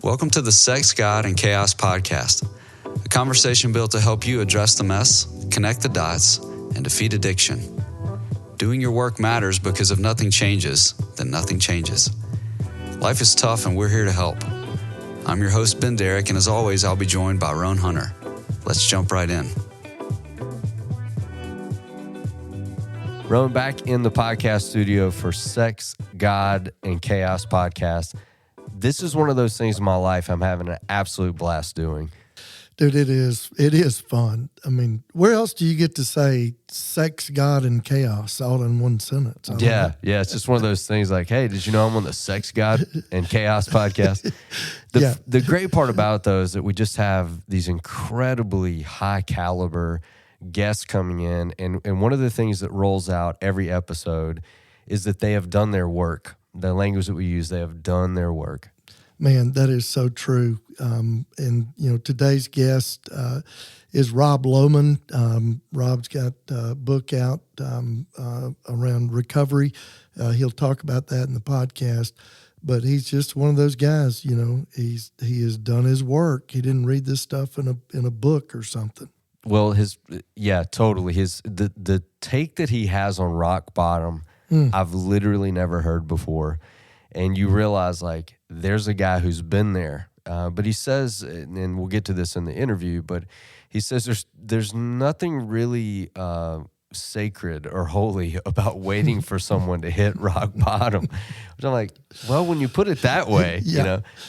Welcome to the Sex, God, and Chaos podcast, a conversation built to help you address the mess, connect the dots, and defeat addiction. Doing your work matters because if nothing changes, then nothing changes. Life is tough and we're here to help. I'm your host, Ben Derrick, and as always, I'll be joined by Roan Hunter. Let's jump right in. Roan back in the podcast studio for Sex, God, and Chaos podcast. This is one of those things in my life I'm having an absolute blast doing. Dude, it is fun. I mean, where else do you get to say sex, God, and chaos all in one sentence? Yeah. It's just one of those things like, hey, did you know I'm on the Sex, God, and Chaos podcast? The great part about it, though, is that we just have these incredibly high caliber guests coming in. And one of the things that rolls out every episode is that they have done their work. The language that we use, they have done their work. Man, that is so true. And, today's guest is Rob Lohman. Rob's got a book out around recovery. He'll talk about that in the podcast. But he's just one of those guys, he has done his work. He didn't read this stuff in a book or something. Well, totally. The take that he has on rock bottom, I've literally never heard before. And you realize, like, there's a guy who's been there. But he says, and we'll get to this in the interview, but he says there's nothing really sacred or holy about waiting for someone to hit rock bottom. Which I'm like, well, when you put it that way,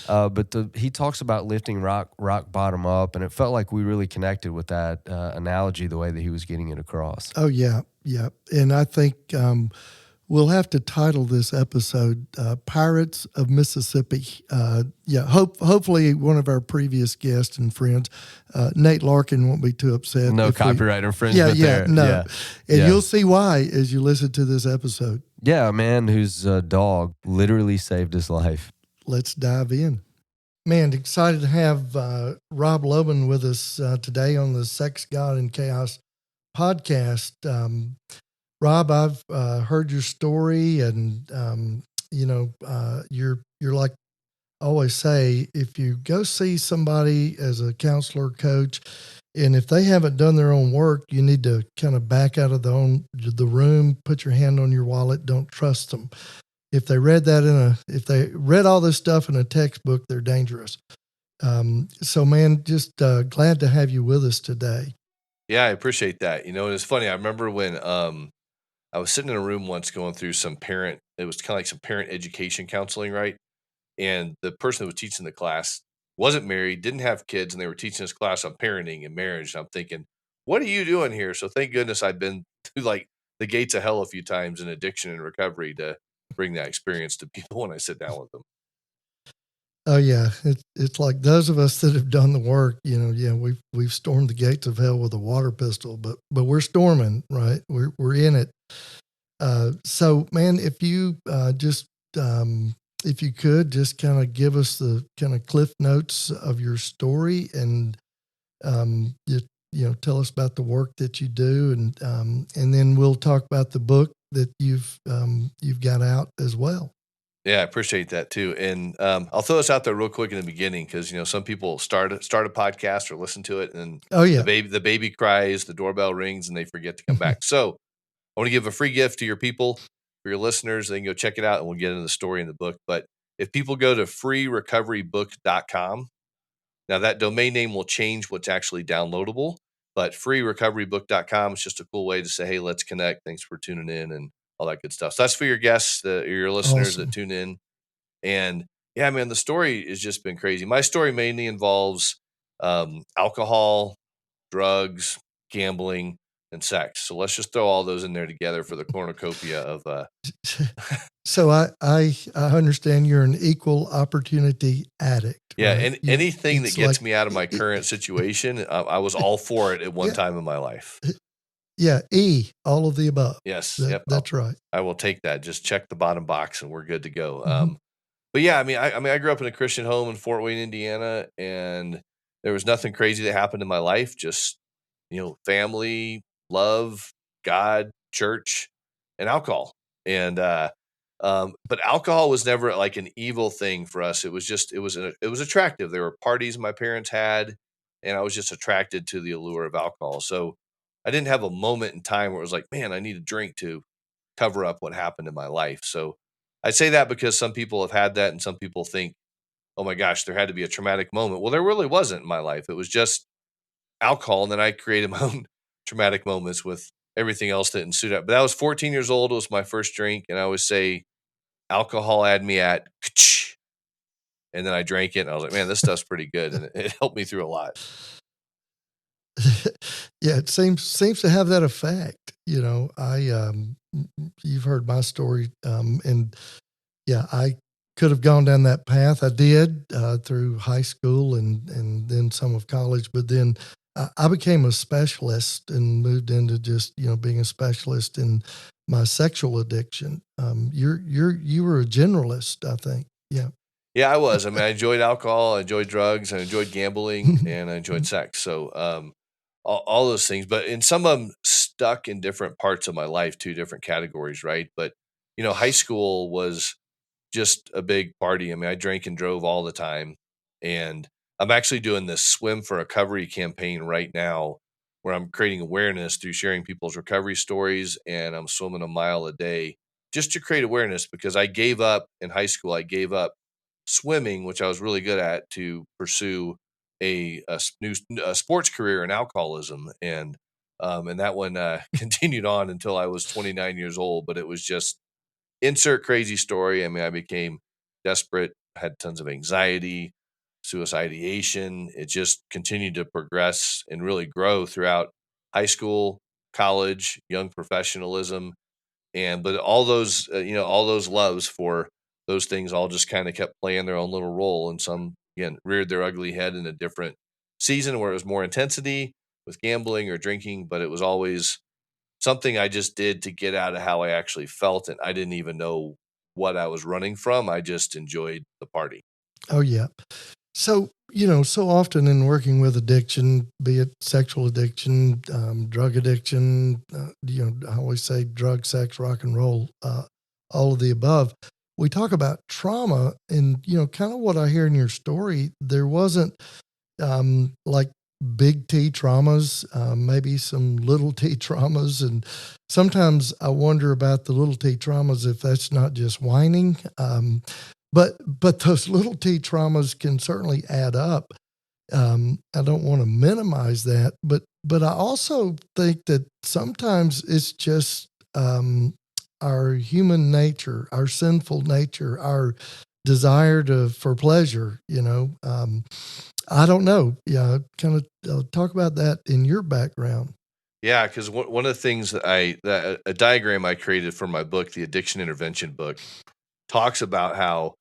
but he talks about lifting rock bottom up, and it felt like we really connected with that analogy, the way that he was getting it across. Oh, yeah. And I think we'll have to title this episode Pirates of Mississippi. Hopefully one of our previous guests and friends, Nate Larkin, won't be too upset. No copyright infringement there. No. And you'll see why as you listen to this episode. Yeah, a man whose dog literally saved his life. Let's dive in. Man, excited to have Rob Lohman with us today on the Sex, God, and Chaos podcast. Rob, I've heard your story, and you're like I always say, if you go see somebody as a counselor, coach, and if they haven't done their own work, you need to kind of back out of the room, put your hand on your wallet, don't trust them. If they read all this stuff in a textbook, they're dangerous. So, man, just glad to have you with us today. Yeah, I appreciate that. And it's funny. I remember when I was sitting in a room once going through it was kind of like some parent education counseling, right? And the person that was teaching the class wasn't married, didn't have kids, and they were teaching this class on parenting and marriage. And I'm thinking, what are you doing here? So thank goodness I've been through like the gates of hell a few times in addiction and recovery to bring that experience to people when I sit down with them. Oh yeah, it's like those of us that have done the work. We've stormed the gates of hell with a water pistol, but we're storming, right? We're in it. So, man, if you if you could just kind of give us the kind of cliff notes of your story, and tell us about the work that you do, and then we'll talk about the book that you've got out as well. Yeah, I appreciate that too. And I'll throw this out there real quick in the beginning because some people start a podcast or listen to it, and the baby cries, the doorbell rings, and they forget to come back. So I want to give a free gift to your people, for your listeners. They can go check it out, and we'll get into the story in the book. But if people go to freerecoverybook.com, now that domain name will change what's actually downloadable, but freerecoverybook.com is just a cool way to say, hey, let's connect. Thanks for tuning in and all that good stuff. So that's for your guests, your listeners that tune in. And yeah, man, the story has just been crazy. My story mainly involves alcohol, drugs, gambling, and sex. So let's just throw all those in there together for the cornucopia of. So I understand you're an equal opportunity addict. Yeah, right? and anything that gets me out of my current situation, I was all for it at one time in my life. Yeah, all of the above. Yes, that's right. I will take that. Just check the bottom box, and we're good to go. Mm-hmm. But yeah, I grew up in a Christian home in Fort Wayne, Indiana, and there was nothing crazy that happened in my life. Just family, love, God, church, and alcohol. And But alcohol was never like an evil thing for us. It was just it was attractive. There were parties my parents had, and I was just attracted to the allure of alcohol. So I didn't have a moment in time where it was like, man, I need a drink to cover up what happened in my life. So I say that because some people have had that, and some people think, oh my gosh, there had to be a traumatic moment. Well, there really wasn't in my life. It was just alcohol, and then I created my own traumatic moments with everything else that ensued. But I was 14 years old. It was my first drink, and I always say alcohol had me at, and then I drank it, and I was like, man, this stuff's pretty good, and it helped me through a lot. Yeah, it seems to have that effect. You've heard my story, and yeah, I could have gone down that path. I did through high school and then some of college, but then I became a specialist and moved into just being a specialist in my sexual addiction. You were a generalist, I think. Yeah. Yeah, I was. I mean, I enjoyed alcohol, I enjoyed drugs, I enjoyed gambling, and I enjoyed sex. So, all those things, but in some of them stuck in different parts of my life, two different categories, right? But high school was just a big party. I mean, I drank and drove all the time. And I'm actually doing this swim for recovery campaign right now where I'm creating awareness through sharing people's recovery stories. And I'm swimming a mile a day just to create awareness because I gave up in high school. I gave up swimming, which I was really good at, to pursue a sports career in alcoholism. And that one continued on until I was 29 years old. But it was just insert crazy story. I mean, I became desperate, had tons of anxiety, suicide ideation. It just continued to progress and really grow throughout high school, college, young professionalism, but all those loves for those things all just kind of kept playing their own little role, and some again reared their ugly head in a different season where it was more intensity with gambling or drinking, but it was always something I just did to get out of how I actually felt, and I didn't even know what I was running from. I just enjoyed the party. Oh yeah. So, so often in working with addiction, be it sexual addiction, drug addiction, I always say drug, sex, rock and roll, all of the above. We talk about trauma, and, kind of what I hear in your story, there wasn't like big T traumas, maybe some little T traumas. And sometimes I wonder about the little T traumas, if that's not just whining. But those little T traumas can certainly add up. I don't want to minimize that, but I also think that sometimes it's just our human nature, our sinful nature, our desire for pleasure. I don't know. Yeah, kind of talk about that in your background. Yeah, because one of the things that a diagram I created for my book, the addiction intervention book, talks about how,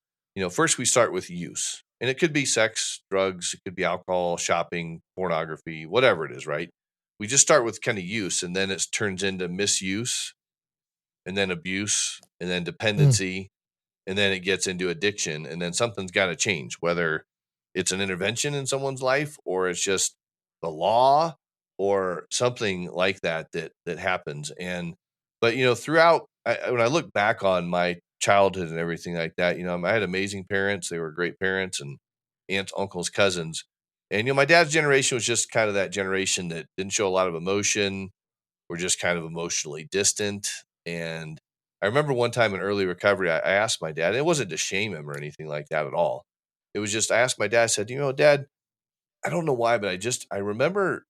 first we start with use. And it could be sex, drugs, it could be alcohol, shopping, pornography, whatever it is, right? We just start with kind of use, and then it turns into misuse, and then abuse, and then dependency, and then it gets into addiction, and then something's got to change, whether it's an intervention in someone's life or it's just the law or something like that happens. But throughout, when I look back on my childhood and everything like that, I had amazing parents. They were great parents, and aunts, uncles, cousins. And my dad's generation was just kind of that generation that didn't show a lot of emotion, were just kind of emotionally distant. And I remember one time in early recovery, I asked my dad, and it wasn't to shame him or anything like that at all. It was just, I asked my dad, I said, Dad, I don't know why, but I remember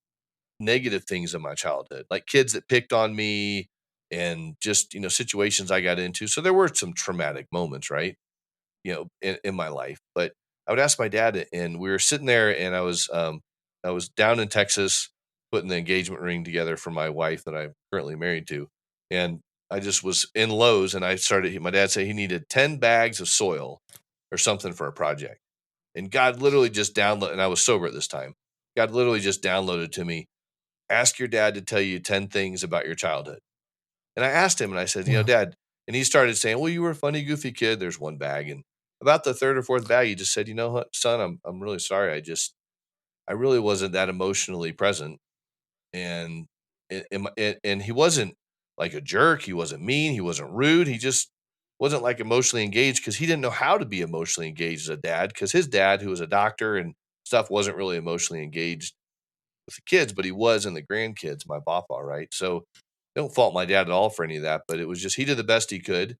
negative things in my childhood, like kids that picked on me and just, situations I got into. So there were some traumatic moments, right? In my life. But I would ask my dad, and we were sitting there, and I was down in Texas putting the engagement ring together for my wife that I'm currently married to, and I just was in Lowe's, and my dad said he needed 10 bags of soil or something for a project, and God literally just downloaded, and I was sober at this time. God literally just downloaded to me, ask your dad to tell you 10 things about your childhood. And I asked him, and I said, Wow. Dad, and he started saying, well, you were a funny, goofy kid. There's one bag. And about the third or fourth bag, he just said, you know what, son, I'm really sorry. I really wasn't that emotionally present. And, and he wasn't like a jerk. He wasn't mean. He wasn't rude. He just wasn't like emotionally engaged because he didn't know how to be emotionally engaged as a dad, because his dad, who was a doctor and stuff, wasn't really emotionally engaged with the kids, but he was in the grandkids, my papa, right? So don't fault my dad at all for any of that, but it was just, he did the best he could.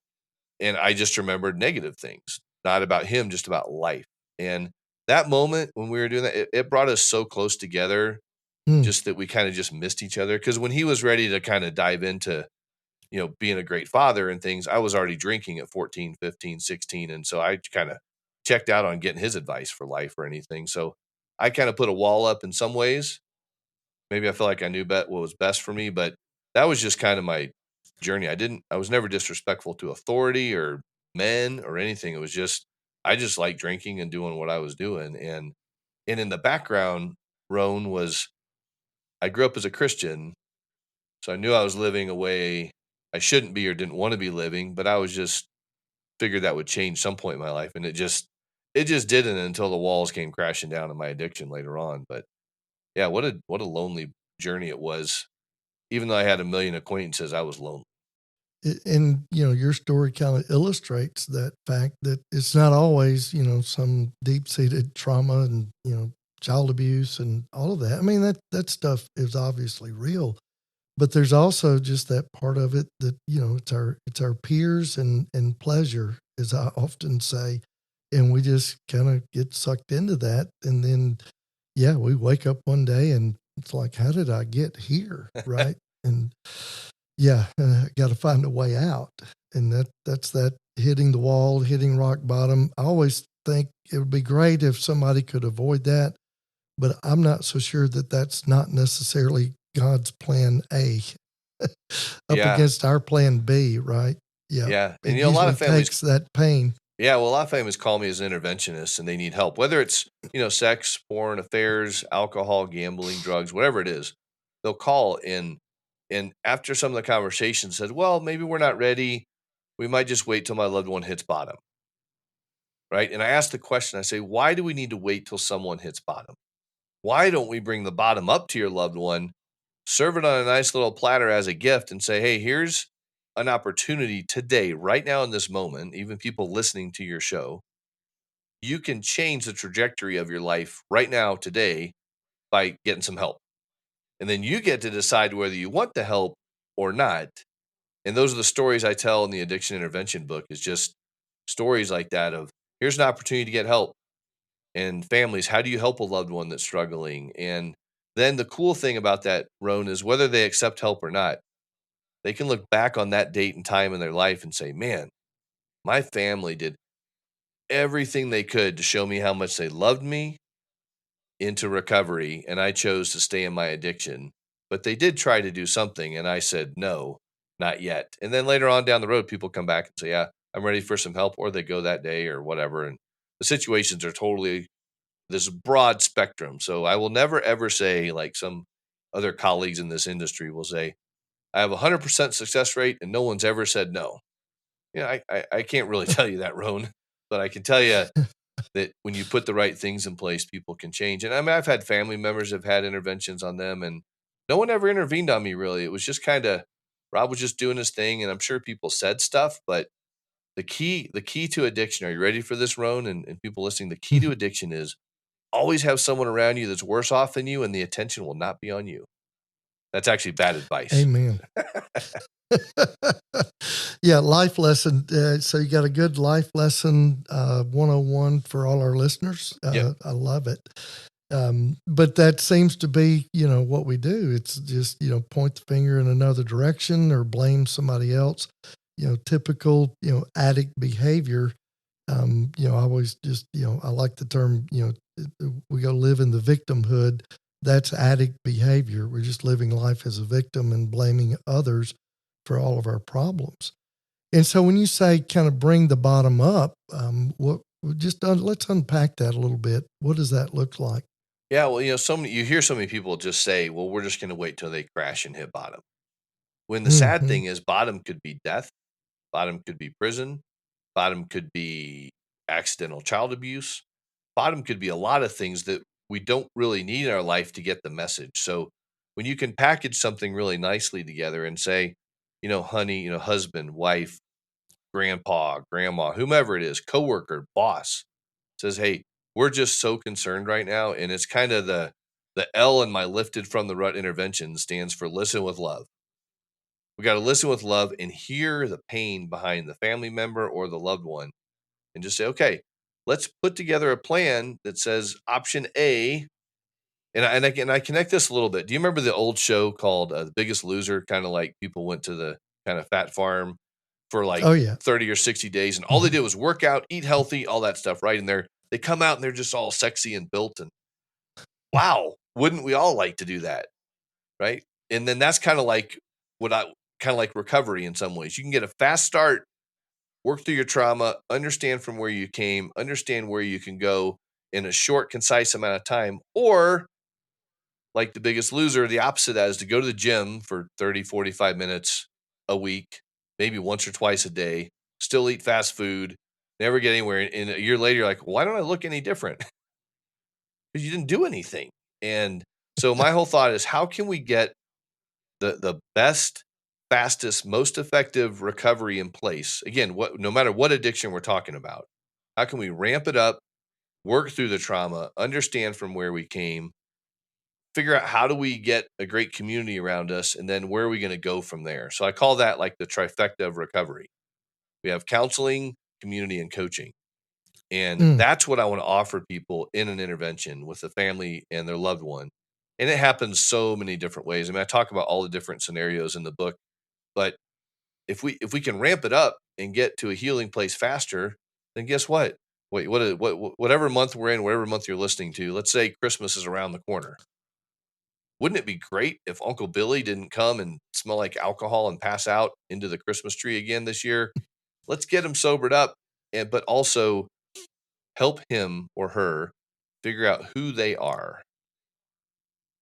And I just remembered negative things, not about him, just about life. And that moment when we were doing that, it brought us so close together, just that we kind of just missed each other. Because when he was ready to kind of dive into, being a great father and things, I was already drinking at 14, 15, 16. And so I kind of checked out on getting his advice for life or anything. So I kind of put a wall up in some ways. Maybe I feel like I knew what was best for me, but that was just kind of my journey. I was never disrespectful to authority or men or anything. It was just, I just liked drinking and doing what I was doing. And in the background, Roan, was I grew up as a Christian. So I knew I was living a way I shouldn't be or didn't want to be living, but I was just figured that would change some point in my life. And it just didn't until the walls came crashing down in my addiction later on. But yeah, what a lonely journey it was. Even though I had a million acquaintances, I was lonely. And your story kind of illustrates that fact that it's not always some deep-seated trauma and child abuse and all of that. I mean, that stuff is obviously real, but there's also just that part of it that it's our peers and pleasure, as I often say, and we just kind of get sucked into that, and then we wake up one day and it's like, how did I get here, right? And got to find a way out. And that's that hitting the wall, hitting rock bottom. I always think it would be great if somebody could avoid that, but I'm not so sure that that's not necessarily God's plan A up Yeah. against our plan B, right? Yeah. Yeah. It And a lot of usually families takes that pain. Yeah, well, a lot of families call me as an interventionist and they need help, whether it's, sex, porn, affairs, alcohol, gambling, drugs, whatever it is. They'll call and after some of the conversation said, well, maybe we're not ready. We might just wait till my loved one hits bottom. Right. And I ask the question, I say, why do we need to wait till someone hits bottom? Why don't we bring the bottom up to your loved one, serve it on a nice little platter as a gift and say, hey, here's an opportunity today, right now in this moment, even people listening to your show, you can change the trajectory of your life right now, today, by getting some help. And then you get to decide whether you want the help or not. And those are the stories I tell in the addiction intervention book, is just stories like that of, here's an opportunity to get help. And families, how do you help a loved one that's struggling? And then the cool thing about that, Roan, is whether they accept help or not, they can look back on that date and time in their life and say, man, my family did everything they could to show me how much they loved me into recovery, and I chose to stay in my addiction. But they did try to do something, and I said, no, not yet. And then later on down the road, people come back and say, yeah, I'm ready for some help, or they go that day or whatever. And the situations are totally this broad spectrum. So I will never, ever say, like some other colleagues in this industry will say, I have 100% success rate and no one's ever said no. I can't really tell you that, Roan, but I can tell you that when you put the right things in place, people can change. And I mean, I've had family members have had interventions on them, and no one ever intervened on me, really. It was just kind of, Rob was just doing his thing, and I'm sure people said stuff, but the key to addiction, are you ready for this, Roan, and people listening? The key to addiction is always have someone around you that's worse off than you, and the attention will not be on you. That's actually bad advice. Amen. Yeah, life lesson. So you got a good life lesson 101 for all our listeners. Yep. I love it. But that seems to be, what we do. It's just, point the finger in another direction or blame somebody else. Typical, addict behavior. I always just, I like the term, we go live in the victimhood. That's addict behavior. We're just living life as a victim and blaming others for all of our problems. And so when you say kind of bring the bottom up, let's unpack that a little bit. What does that look like? Yeah, well, you hear so many people just say, well, we're just going to wait till they crash and hit bottom. When the sad thing is, bottom could be death, bottom could be prison, bottom could be accidental child abuse, bottom could be a lot of things that we don't really need in our life to get the message. So when you can package something really nicely together and say, honey, husband, wife, grandpa, grandma, whomever it is, coworker, boss, says, hey, we're just so concerned right now. And it's kind of the L in my Lifted from the Rut intervention stands for listen with love. We got to listen with love and hear the pain behind the family member or the loved one and just say, okay, let's put together a plan that says option A. And I connect this a little bit. Do you remember the old show called The Biggest Loser? Kind of like people went to the kind of fat farm for like Oh yeah. 30 or 60 days. And all they did was work out, eat healthy, all that stuff, right? And they come out and they're just all sexy and built. And wow, wouldn't we all like to do that? Right. And then that's kind of like recovery in some ways. You can get a fast start, work through your trauma, understand from where you came, understand where you can go in a short, concise amount of time. Or like The Biggest Loser, the opposite of that is to go to the gym for 30, 45 minutes a week, maybe once or twice a day, still eat fast food, never get anywhere. And a year later, you're like, why don't I look any different? Because you didn't do anything. And so my whole thought is, how can we get the best, fastest, most effective recovery in place? Again, no matter what addiction we're talking about, how can we ramp it up, work through the trauma, understand from where we came, figure out how do we get a great community around us, and then where are we going to go from there? So I call that like the trifecta of recovery. We have counseling, community, and coaching. And that's what I want to offer people in an intervention with the family and their loved one. And it happens so many different ways. I mean, I talk about all the different scenarios in the book, but if we can ramp it up and get to a healing place faster, then guess what? Wait, whatever month we're in, whatever month you're listening to, let's say Christmas is around the corner. Wouldn't it be great if Uncle Billy didn't come and smell like alcohol and pass out into the Christmas tree again this year? Let's get him sobered up, but also help him or her figure out who they are.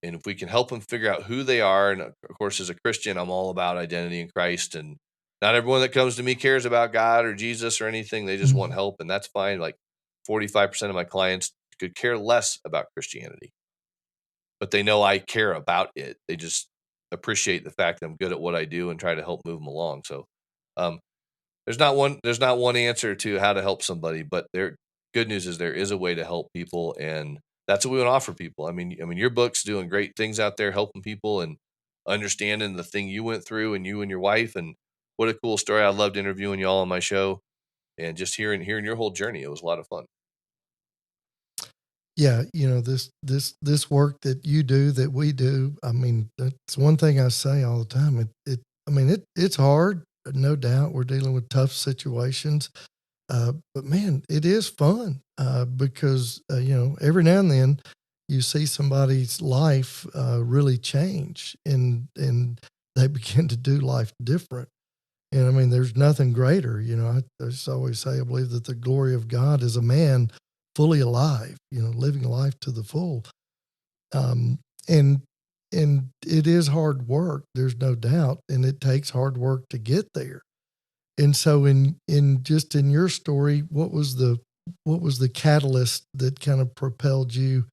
And if we can help them figure out who they are, and of course, as a Christian, I'm all about identity in Christ. And not everyone that comes to me cares about God or Jesus or anything. They just want help, and that's fine. Like 45% of my clients could care less about Christianity, but they know I care about it. They just appreciate the fact that I'm good at what I do and try to help move them along. So there's not one answer to how to help somebody, but good news is there is a way to help people, and that's what we want to offer people. I mean, your book's doing great things out there, helping people and understanding the thing you went through, and you and your wife, and what a cool story. I loved interviewing y'all on my show, and just hearing your whole journey. It was a lot of fun. Yeah, this work that you do, that we do. I mean, that's one thing I say all the time. It's hard, no doubt. We're dealing with tough situations. But man, it is fun because, every now and then you see somebody's life really change and they begin to do life different. And I mean, there's nothing greater. I just always say, I believe that the glory of God is a man fully alive, living life to the full. And it is hard work. There's no doubt. And it takes hard work to get there. And so in your story, what was the catalyst that kind of propelled you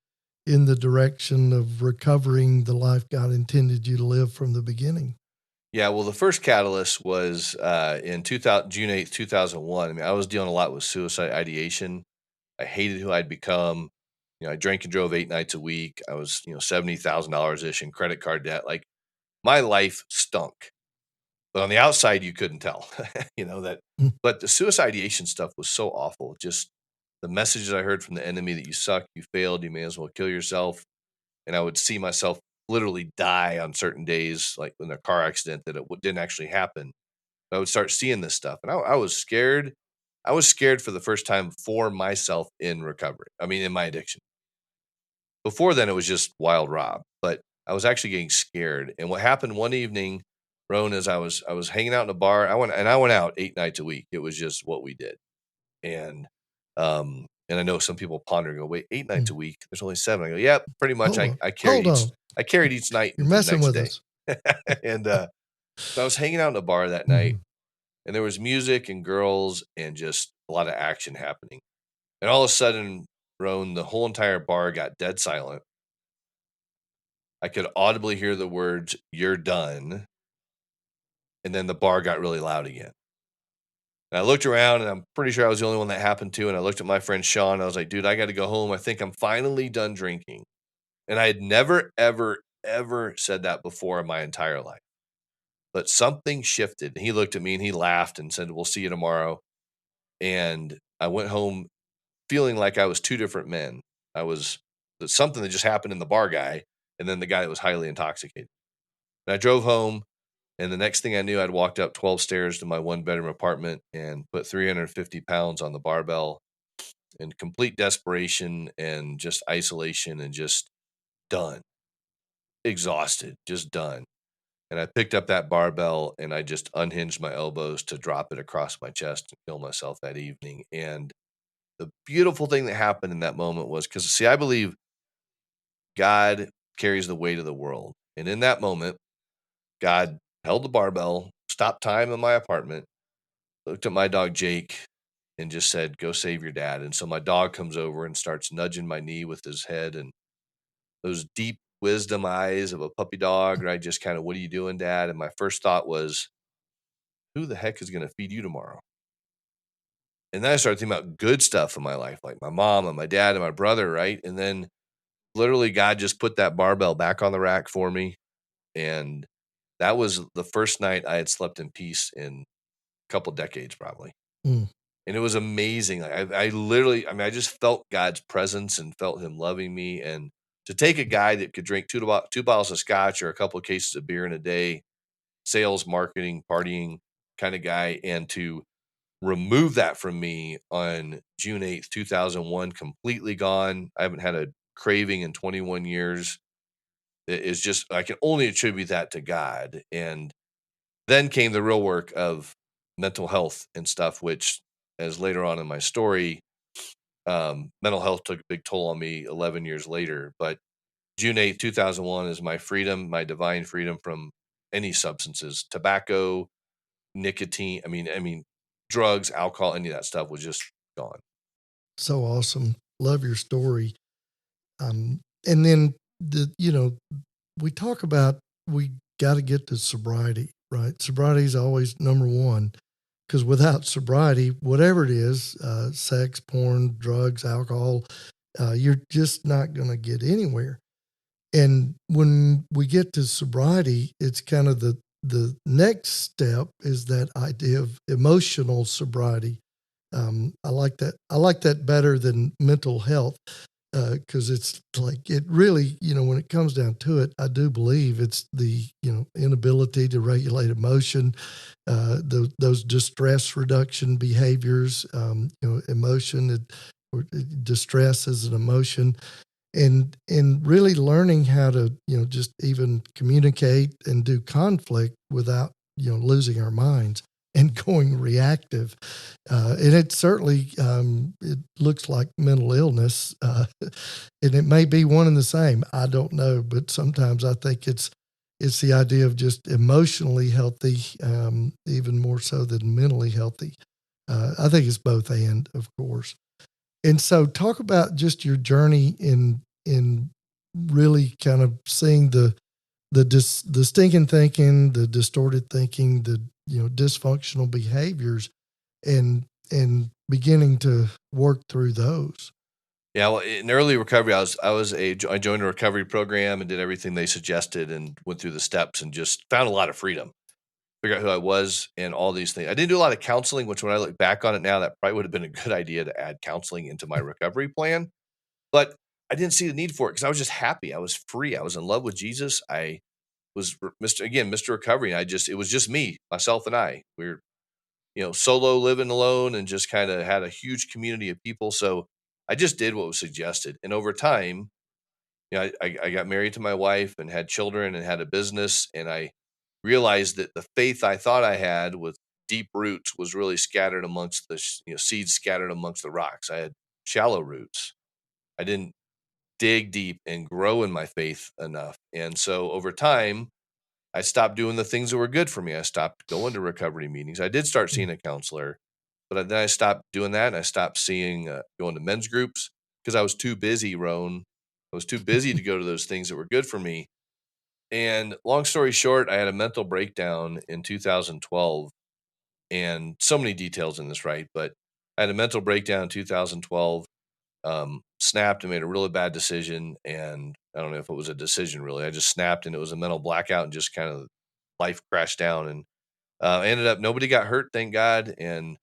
in the direction of recovering the life God intended you to live from the beginning? Yeah, well, the first catalyst was in June 8th, 2001. I mean, I was dealing a lot with suicide ideation. I hated who I'd become. I drank and drove 8 nights a week. I was, $70,000 ish in credit card debt. Like, my life stunk. But on the outside, you couldn't tell, that. But the suicide ideation stuff was so awful. Just the messages I heard from the enemy that you suck, you failed, you may as well kill yourself. And I would see myself literally die on certain days, like in a car accident that it didn't actually happen. I would start seeing this stuff, and I was scared. I was scared for the first time for myself in recovery. I mean, in my addiction. Before then, it was just wild Rob, but I was actually getting scared. And what happened one evening, Roan, is I was hanging out in a bar. I went out 8 nights a week. It was just what we did. And I know some people ponder and go, wait, 8 nights a week? There's only 7. I go, yeah, pretty much. I carried each night. You're messing with us. And so I was hanging out in a bar that night, and there was music and girls and just a lot of action happening. And all of a sudden, Roan, the whole entire bar got dead silent. I could audibly hear the words, "You're done." And then the bar got really loud again. And I looked around, and I'm pretty sure I was the only one that happened to. And I looked at my friend Sean. I was like, dude, I got to go home. I think I'm finally done drinking. And I had never, ever, ever said that before in my entire life. But something shifted. And he looked at me and he laughed and said, we'll see you tomorrow. And I went home feeling like I was two different men. I was something that just happened in the bar guy, and then the guy that was highly intoxicated. And I drove home, and the next thing I knew, I'd walked up 12 stairs to my one-bedroom apartment and put 350 pounds on the barbell in complete desperation and just isolation and just done, exhausted, just done. And I picked up that barbell and I just unhinged my elbows to drop it across my chest and kill myself that evening. And the beautiful thing that happened in that moment was, because see, I believe God carries the weight of the world. And in that moment, God held the barbell, stopped time in my apartment, looked at my dog Jake, and just said, go save your dad. And so my dog comes over and starts nudging my knee with his head, and those deep wisdom eyes of a puppy dog, right? Just kind of, what are you doing, Dad? And my first thought was, who the heck is going to feed you tomorrow? And then I started thinking about good stuff in my life, like my mom and my dad and my brother, right? And then literally God just put that barbell back on the rack for me. And that was the first night I had slept in peace in a couple decades, probably. Mm. And it was amazing. Like I literally, I mean, I just felt God's presence and felt him loving me. And to take a guy that could drink two bottles of scotch or a couple of cases of beer in a day, sales, marketing, partying kind of guy, and to remove that from me on June 8th, 2001, completely gone. I haven't had a craving in 21 years. It is just, I can only attribute that to God. And then came the real work of mental health and stuff, which, as later on in my story, mental health took a big toll on me 11 years later. But June 8th, 2001 is my freedom, my divine freedom from any substances, tobacco, nicotine. I mean, drugs, alcohol, any of that stuff was just gone. So awesome. Love your story. And then we talk about, we got to get to sobriety, right? Sobriety is always number one, because without sobriety, whatever it is, sex, porn, drugs, alcohol, you're just not going to get anywhere. And when we get to sobriety, it's kind of the next step is that idea of emotional sobriety. I like that. I like that better than mental health, because it's like, it really, when it comes down to it, I do believe it's the inability to regulate emotion, those distress reduction behaviors, emotion, distress is an emotion, and really learning how to just even communicate and do conflict without losing our minds and going reactive. And it certainly it looks like mental illness, and it may be one and the same, I don't know, but sometimes I think it's the idea of just emotionally healthy, even more so than mentally healthy. I think it's both and, of course. And so talk about just your journey in really kind of seeing the stinking thinking, the distorted thinking, the dysfunctional behaviors, and beginning to work through those. Yeah, well, in early recovery, I joined a recovery program and did everything they suggested and went through the steps and just found a lot of freedom. Figure out who I was and all these things. I didn't do a lot of counseling, which when I look back on it now, that probably would have been a good idea to add counseling into my recovery plan. But I didn't see the need for it because I was just happy. I was free. I was in love with Jesus. I was Mr. Recovery. And it was just me, myself, and I. We were, solo living alone and just kind of had a huge community of people. So I just did what was suggested. And over time, I got married to my wife and had children and had a business. And I realized that the faith I thought I had with deep roots was really scattered amongst the seeds scattered amongst the rocks. I had shallow roots. I didn't dig deep and grow in my faith enough. And so over time, I stopped doing the things that were good for me. I stopped going to recovery meetings. I did start seeing a counselor, but then I stopped doing that. And I stopped going to men's groups because I was too busy, Roan. I was too busy to go to those things that were good for me. And long story short, I had a mental breakdown in 2012. and so many details in this, right? But I had a mental breakdown in 2012, snapped and made a really bad decision. And I don't know if it was a decision really. I just snapped and it was a mental blackout and just kind of life crashed down. And ended up, nobody got hurt, thank God. And,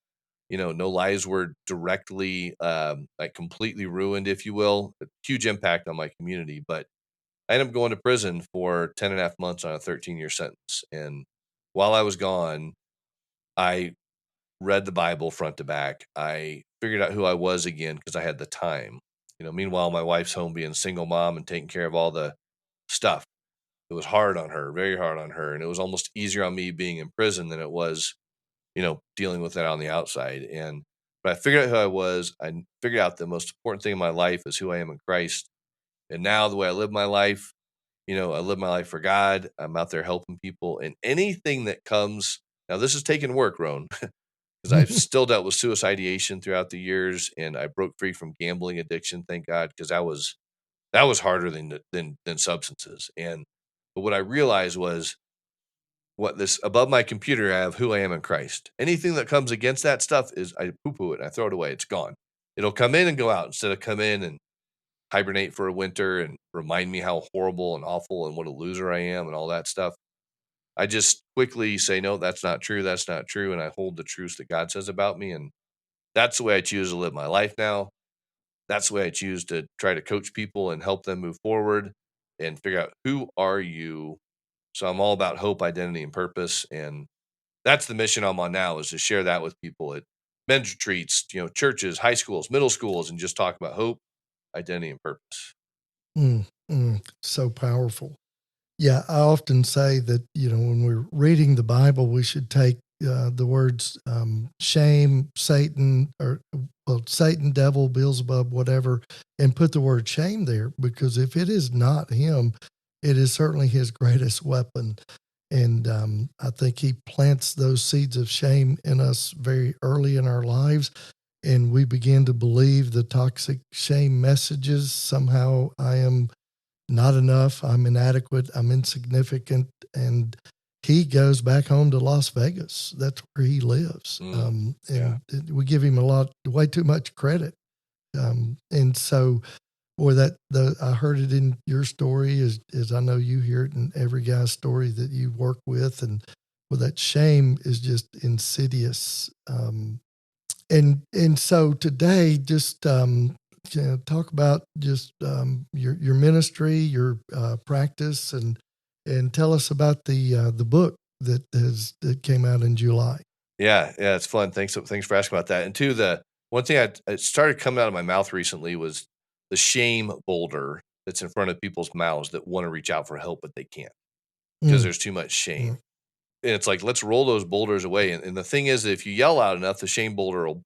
no lives were directly, like completely ruined, if you will. A huge impact on my community. But I ended up going to prison for 10 and a half months on a 13-year sentence. And while I was gone, I read the Bible front to back. I figured out who I was again because I had the time. Meanwhile, my wife's home being a single mom and taking care of all the stuff. It was hard on her, very hard on her. And it was almost easier on me being in prison than it was, dealing with that on the outside. And but I figured out who I was. I figured out the most important thing in my life is who I am in Christ. And now the way I live my life, I live my life for God. I'm out there helping people, and anything that comes. Now, this is taking work, Roan, because I've still dealt with suicidation throughout the years, and I broke free from gambling addiction, thank God, because that was harder than substances. But what I realized was what this above my computer, I have who I am in Christ. Anything that comes against that stuff is I poo-poo it and I throw it away. It's gone. It'll come in and go out instead of come in and hibernate for a winter and remind me how horrible and awful and what a loser I am and all that stuff. I just quickly say, no, that's not true. That's not true. And I hold the truths that God says about me. And that's the way I choose to live my life now. That's the way I choose to try to coach people and help them move forward and figure out who are you. So I'm all about hope, identity, and purpose. And that's the mission I'm on now, is to share that with people at men's retreats, churches, high schools, middle schools, and just talk about hope, identity, and purpose. So powerful. Yeah, I often say that, when we're reading the Bible, we should take the words shame, Satan, Satan, devil, Beelzebub, whatever, and put the word shame there, because if it is not him, it is certainly his greatest weapon. And I think he plants those seeds of shame in us very early in our lives. And we begin to believe the toxic shame messages. Somehow I am not enough, I'm inadequate, I'm insignificant. And he goes back home to Las Vegas. That's where he lives. We give him way too much credit. And so, boy, I heard it in your story, as I know you hear it in every guy's story that you work with. And that shame is just insidious. And so today, just talk about just your ministry, your practice, and tell us about the book that came out in July. Yeah, it's fun. Thanks for asking about that. And two, the one thing I started coming out of my mouth recently was the shame boulder that's in front of people's mouths that want to reach out for help, but they can't because there's too much shame. And it's like, let's roll those boulders away. And the thing is, that if you yell out enough, the shame boulder will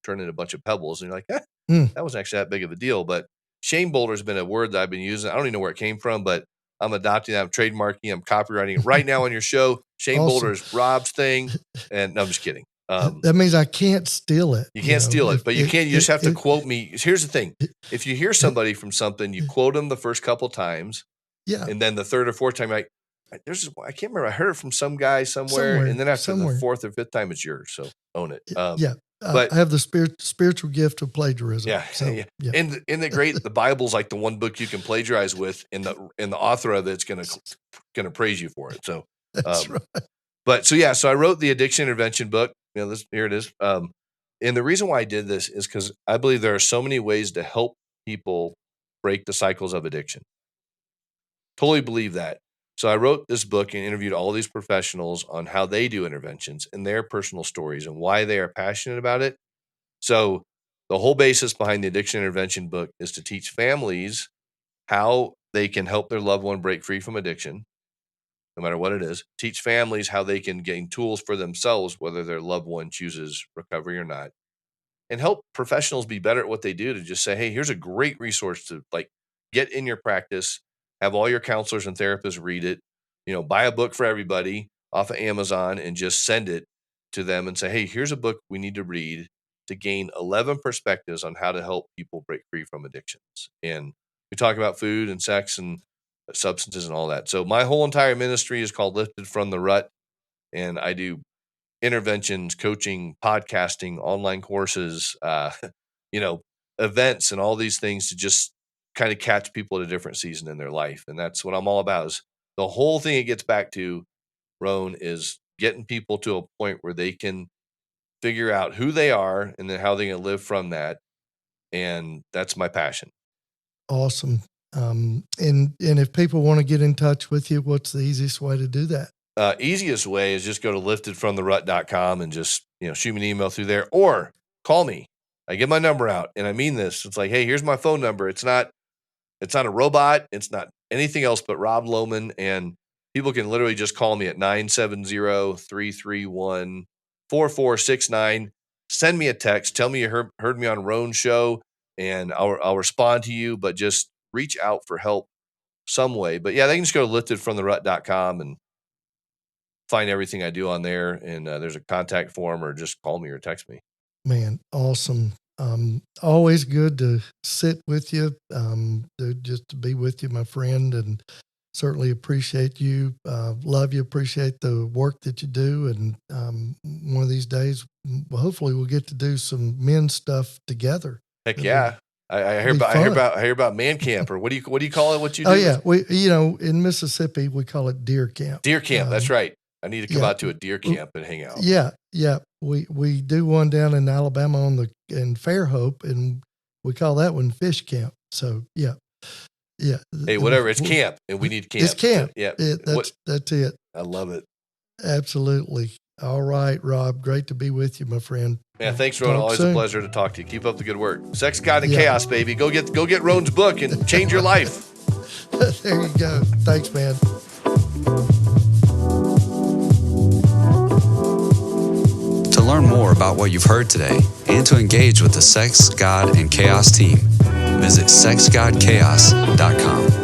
turn into a bunch of pebbles. And you're like, that wasn't actually that big of a deal. But shame boulder has been a word that I've been using. I don't even know where it came from, but I'm adopting that. I'm trademarking. I'm copywriting it right now on your show. Shame boulder is Rob's thing. And no, I'm just kidding. That means I can't steal it. You can't steal it, but you can't. You just have to quote me. Here's the thing: if you hear somebody from something, you quote them the first couple times, and then the third or fourth time, like, I can't remember. I heard it from some guy somewhere. And then after the fourth or fifth time, it's yours. So own it. But I have the spiritual gift of plagiarism. Yeah. And isn't it great? The Bible's like the one book you can plagiarize with, and the author of it's gonna praise you for it. So that's right. But so I wrote the addiction intervention book. Here it is. And the reason why I did this is because I believe there are so many ways to help people break the cycles of addiction. Totally believe that. So I wrote this book and interviewed all these professionals on how they do interventions and their personal stories and why they are passionate about it. So the whole basis behind the addiction intervention book is to teach families how they can help their loved one break free from addiction, no matter what it is. Teach families how they can gain tools for themselves, whether their loved one chooses recovery or not. And help professionals be better at what they do, to just say, hey, here's a great resource to get in your practice, have all your counselors and therapists read it, buy a book for everybody off of Amazon and just send it to them and say, hey, here's a book we need to read to gain 11 perspectives on how to help people break free from addictions. And we talk about food and sex and substances and all that. So my whole entire ministry is called Lifted from the Rut. And I do interventions, coaching, podcasting, online courses, events, and all these things to just kind of catch people at a different season in their life. And that's what I'm all about. Is the whole thing it gets back to, Roan, is getting people to a point where they can figure out who they are and then how they're going to live from that. And that's my passion. Awesome. And if people want to get in touch with you, what's the easiest way to do that? Easiest way is just go to liftedfromtherut.com and just, shoot me an email through there or call me. I get my number out, and I mean this. It's like, hey, here's my phone number. It's not a robot. It's not anything else but Rob Lohman. And people can literally just call me at 970-331-4469. Send me a text. Tell me you heard me on Roan's show, and I'll respond to you. But just reach out for help some way. But yeah, they can just go to liftedfromtherut.com and find everything I do on there. And there's a contact form, or just call me or text me. Man, awesome. Always good to sit with you, just to be with you, my friend, and certainly appreciate you. Love you, appreciate the work that you do. And one of these days, hopefully we'll get to do some men's stuff together. Heck yeah. I hear about man camp, or what do you call it? What you do? Oh yeah. We, in Mississippi, we call it deer camp. Deer camp. That's right. I need to come out to a deer camp and hang out. Yeah. Yeah. We do one down in Alabama in Fairhope, and we call that one fish camp. So yeah. Yeah. Hey, whatever. It's camp, and we need camp. It's camp. Yeah. That's it. I love it. Absolutely. All right, Rob. Great to be with you, my friend. Yeah, thanks, Roan. Always a pleasure to talk to you. Keep up the good work. Sex, God, and Chaos, baby. Go get Roan's book and change your life. There you go. Thanks, man. To learn more about what you've heard today and to engage with the Sex, God, and Chaos team, visit sexgodchaos.com.